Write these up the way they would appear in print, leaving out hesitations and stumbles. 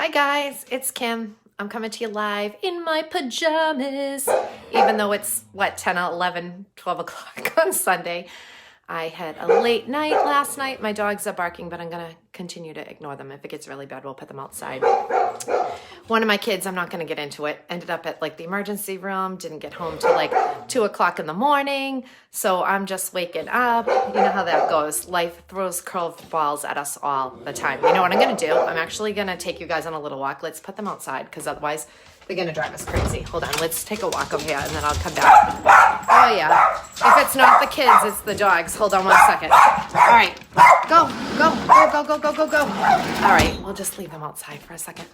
Hi guys, it's Kim. I'm coming to you live in my pajamas, even though it's 10, 11, 12 o'clock on Sunday. I had a late night last night. My dogs are barking, but I'm gonna continue to ignore them. If it gets really bad, we'll put them outside. One of my kids, I'm not gonna get into it, ended up at the emergency room, didn't get home till 2 o'clock in the morning. So I'm just waking up. You know how that goes. Life throws curveballs at us all the time. You know what I'm gonna do? I'm actually gonna take you guys on a little walk. Let's put them outside because otherwise they're gonna drive us crazy. Hold on, let's take a walk over here and then I'll come back. Oh yeah, if it's not the kids, it's the dogs. Hold on one second. All right, go. All right, we'll just leave them outside for a second.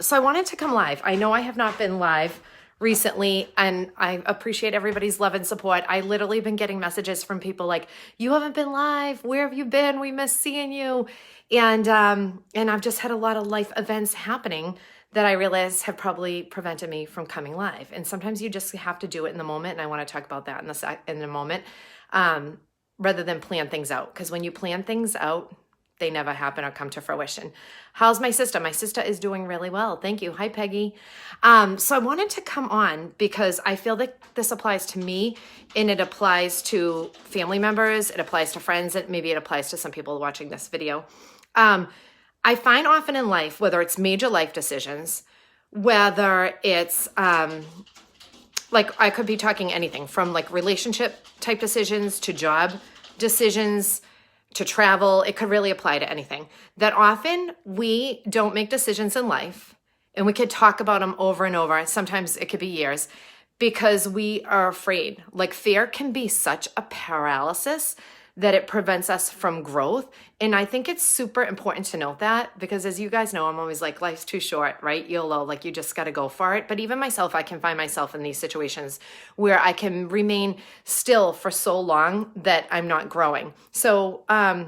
So I wanted to come live. I know I have not been live recently, and I appreciate everybody's love and support. I literally been getting messages from people like, you haven't been live. Where have you been? We miss seeing you. And I've just had a lot of life events happening that I realize have probably prevented me from coming live. And sometimes you just have to do it in the moment. And I want to talk about that in a moment, rather than plan things out. Because when you plan things out, they never happen or come to fruition. How's my sister? My sister is doing really well. Thank you. Hi, Peggy. So I wanted to come on because I feel that this applies to me and it applies to family members. It applies to friends. And maybe it applies to some people watching this video. I find often in life, whether it's major life decisions, whether it's I could be talking anything from relationship type decisions to job decisions to travel. It could really apply to anything. That often we don't make decisions in life, and we could talk about them over and over. Sometimes it could be years because we are afraid. Fear can be such a paralysis that it prevents us from growth. And I think it's super important to note that because as you guys know, I'm always like, life's too short, right? YOLO, you just got to go for it. But even myself, I can find myself in these situations where I can remain still for so long that I'm not growing. So, I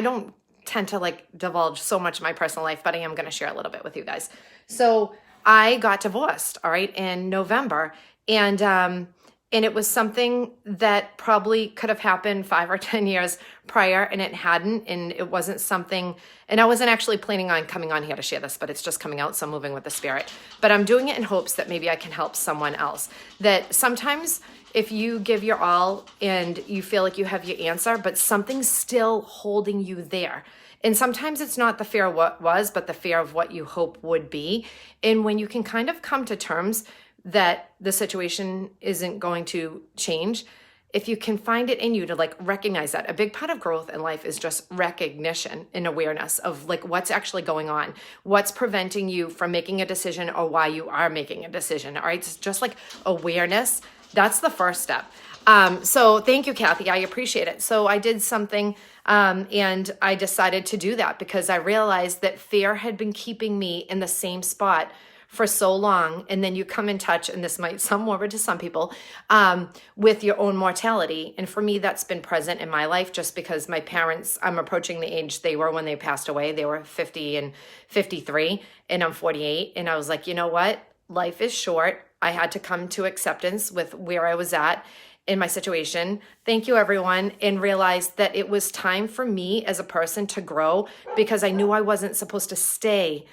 don't tend to divulge so much of my personal life, but I am going to share a little bit with you guys. So I got divorced, all right, in November. And it was something that probably could have happened 5 or 10 years prior, and it hadn't. And it wasn't something, and I wasn't actually planning on coming on here to share this, but it's just coming out. So I'm moving with the spirit. But I'm doing it in hopes that maybe I can help someone else. That sometimes if you give your all and you feel like you have your answer, but something's still holding you there. And sometimes it's not the fear of what was, but the fear of what you hope would be. And when you can kind of come to terms that the situation isn't going to change, if you can find it in you to recognize that. A big part of growth in life is just recognition and awareness of what's actually going on, what's preventing you from making a decision or why you are making a decision. All right, it's just awareness. That's the first step. So thank you, Kathy. I appreciate it. So I did something and I decided to do that because I realized that fear had been keeping me in the same spot for so long. And then you come in touch, and this might sound morbid to some people, with your own mortality. And for me, that's been present in my life just because my parents, I'm approaching the age they were when they passed away. They were 50 and 53, and I'm 48. And I was like, you know what? Life is short. I had to come to acceptance with where I was at in my situation. Thank you, everyone. And realized that it was time for me as a person to grow because I knew I wasn't supposed to stay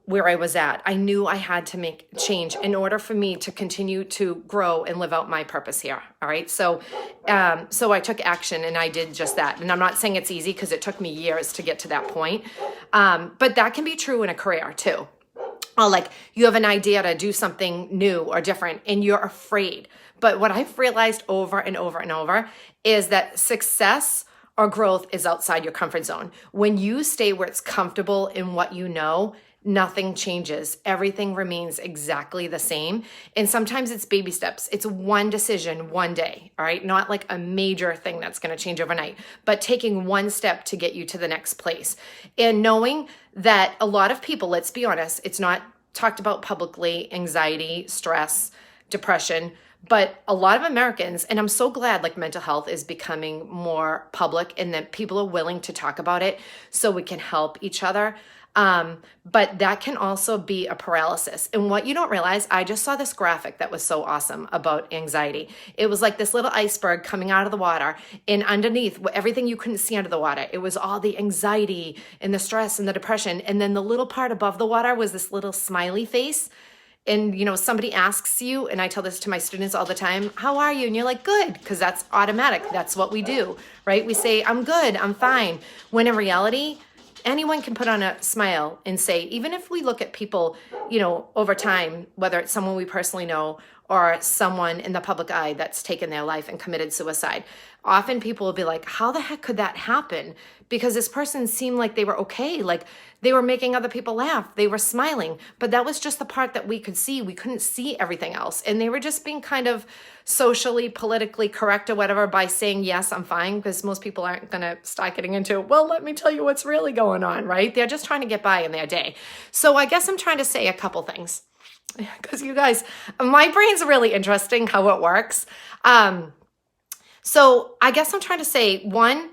where I was at. I knew I had to make change in order for me to continue to grow and live out my purpose here. All right. So I took action and I did just that. And I'm not saying it's easy because it took me years to get to that point. But that can be true in a career too. Or you have an idea to do something new or different and you're afraid. But what I've realized over and over and over is that success or growth is outside your comfort zone. When you stay where it's comfortable in what you know, nothing changes. Everything remains exactly the same. And sometimes it's baby steps. It's one decision, one day, all right? Not a major thing that's going to change overnight, but taking one step to get you to the next place. And knowing that a lot of people, let's be honest, it's not talked about publicly, anxiety, stress, depression, but a lot of Americans, and I'm so glad mental health is becoming more public and that people are willing to talk about it so we can help each other. But that can also be a paralysis. And what you don't realize, I just saw this graphic that was so awesome about anxiety. It was like this little iceberg coming out of the water, and underneath everything you couldn't see under the water, it was all the anxiety and the stress and the depression. And then the little part above the water was this little smiley face. And, somebody asks you, and I tell this to my students all the time, how are you? And you're like, good, because that's automatic. That's what we do, right? We say, I'm good, I'm fine. When in reality, anyone can put on a smile and say, even if we look at people, over time, whether it's someone we personally know or someone in the public eye that's taken their life and committed suicide, often people will be like, how the heck could that happen? Because this person seemed like they were okay, like they were making other people laugh, they were smiling, but that was just the part that we could see. We couldn't see everything else. And they were just being kind of socially, politically correct or whatever by saying, yes, I'm fine, because most people aren't going to start getting into, well, let me tell you what's really going on, right? They're just trying to get by in their day. So I guess I'm trying to say a couple things, because you guys, my brain's really interesting how it works. So I guess I'm trying to say, one,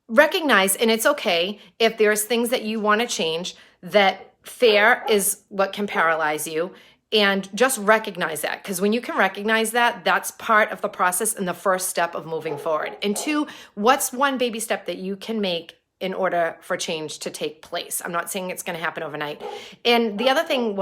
recognize, and it's okay if there's things that you want to change, that fear is what can paralyze you, and just recognize that. Because when you can recognize that, that's part of the process and the first step of moving forward. And two, what's one baby step that you can make in order for change to take place? I'm not saying it's going to happen overnight. And the other thing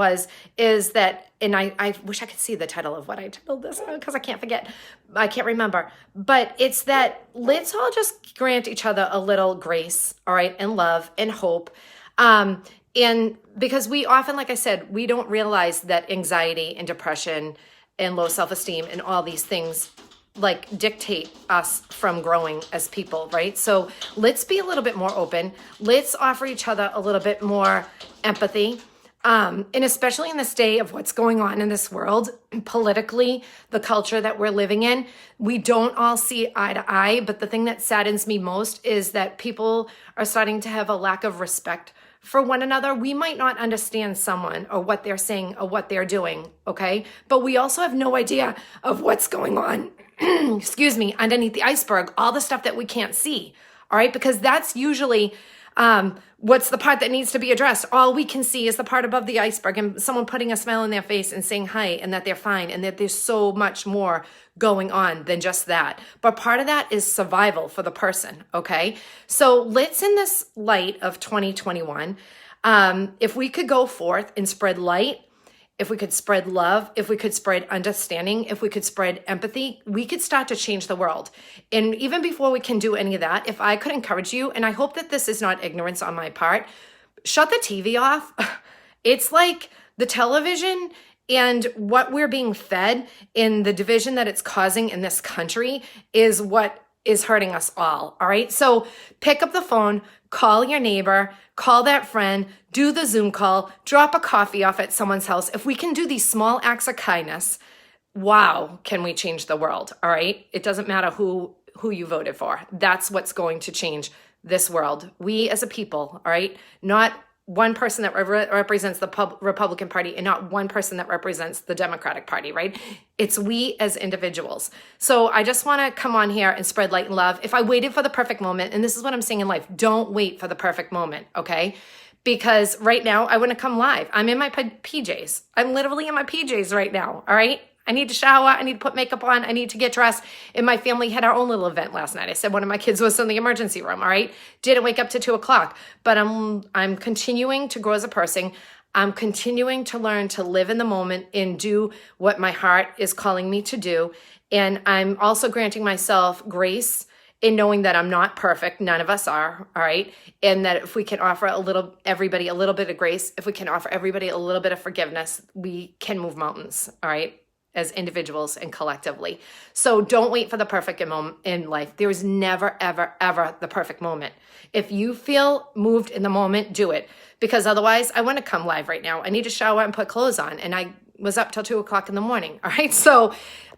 is that, and I wish I could see the title of what I titled this because I can't remember, but it's that let's all just grant each other a little grace, all right, and love and hope. And because we often, like I said, we don't realize that anxiety and depression and low self-esteem and all these things like dictate us from growing as people, right? So let's be a little bit more open. Let's offer each other a little bit more empathy. And especially in this day of what's going on in this world, politically, the culture that we're living in, we don't all see eye to eye. But the thing that saddens me most is that people are starting to have a lack of respect for one another. We might not understand someone or what they're saying or what they're doing, okay? But we also have no idea of what's going on, excuse me, underneath the iceberg, all the stuff that we can't see, all right? Because that's usually what's the part that needs to be addressed. All we can see is the part above the iceberg and someone putting a smile on their face and saying hi and that they're fine and that there's so much more going on than just that. But part of that is survival for the person, okay? So let's, in this light of 2021, if we could go forth and spread light, if we could spread love, if we could spread understanding, if we could spread empathy, we could start to change the world. And even before we can do any of that, if I could encourage you, and I hope that this is not ignorance on my part, shut the TV off. It's like the television and what we're being fed in the division that it's causing in this country is what is hurting us all right? So pick up the phone, call your neighbor, call that friend, do the Zoom call, drop a coffee off at someone's house. If we can do these small acts of kindness, wow, can we change the world, all right? It doesn't matter who you voted for. That's what's going to change this world. We as a people, all right? Not one person that represents the Republican Party and not one person that represents the Democratic Party, right? It's we as individuals. So I just want to come on here and spread light and love. If I waited for the perfect moment, and this is what I'm saying in life, don't wait for the perfect moment, okay? Because right now I want to come live. I'm in my PJs. I'm literally in my PJs right now, all right? I need to shower. I need to put makeup on. I need to get dressed. And my family had our own little event last night. I said one of my kids was in the emergency room, all right? Didn't wake up to 2:00, but I'm continuing to grow as a person. I'm continuing to learn to live in the moment and do what my heart is calling me to do. And I'm also granting myself grace in knowing that I'm not perfect. None of us are, all right? And that if we can offer everybody a little bit of grace, if we can offer everybody a little bit of forgiveness, we can move mountains, all right? As individuals and collectively. So don't wait for the perfect moment in life. There is never, ever, ever the perfect moment. If you feel moved in the moment, do it. Because otherwise, I want to come live right now. I need to shower and put clothes on. And I was up till 2:00 in the morning. All right. So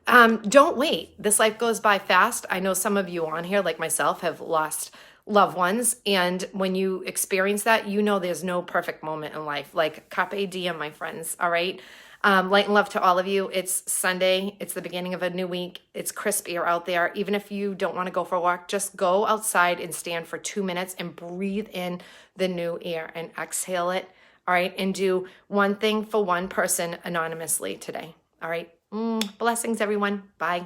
don't wait. This life goes by fast. I know some of you on here, like myself, have lost loved ones. And when you experience that, you know there's no perfect moment in life. Like carpe diem, my friends. All right. Light and love to all of you. It's Sunday. It's the beginning of a new week. It's crisp air out there. Even if you don't want to go for a walk, just go outside and stand for 2 minutes and breathe in the new air and exhale it. All right. And do one thing for one person anonymously today. All right. Blessings, everyone. Bye.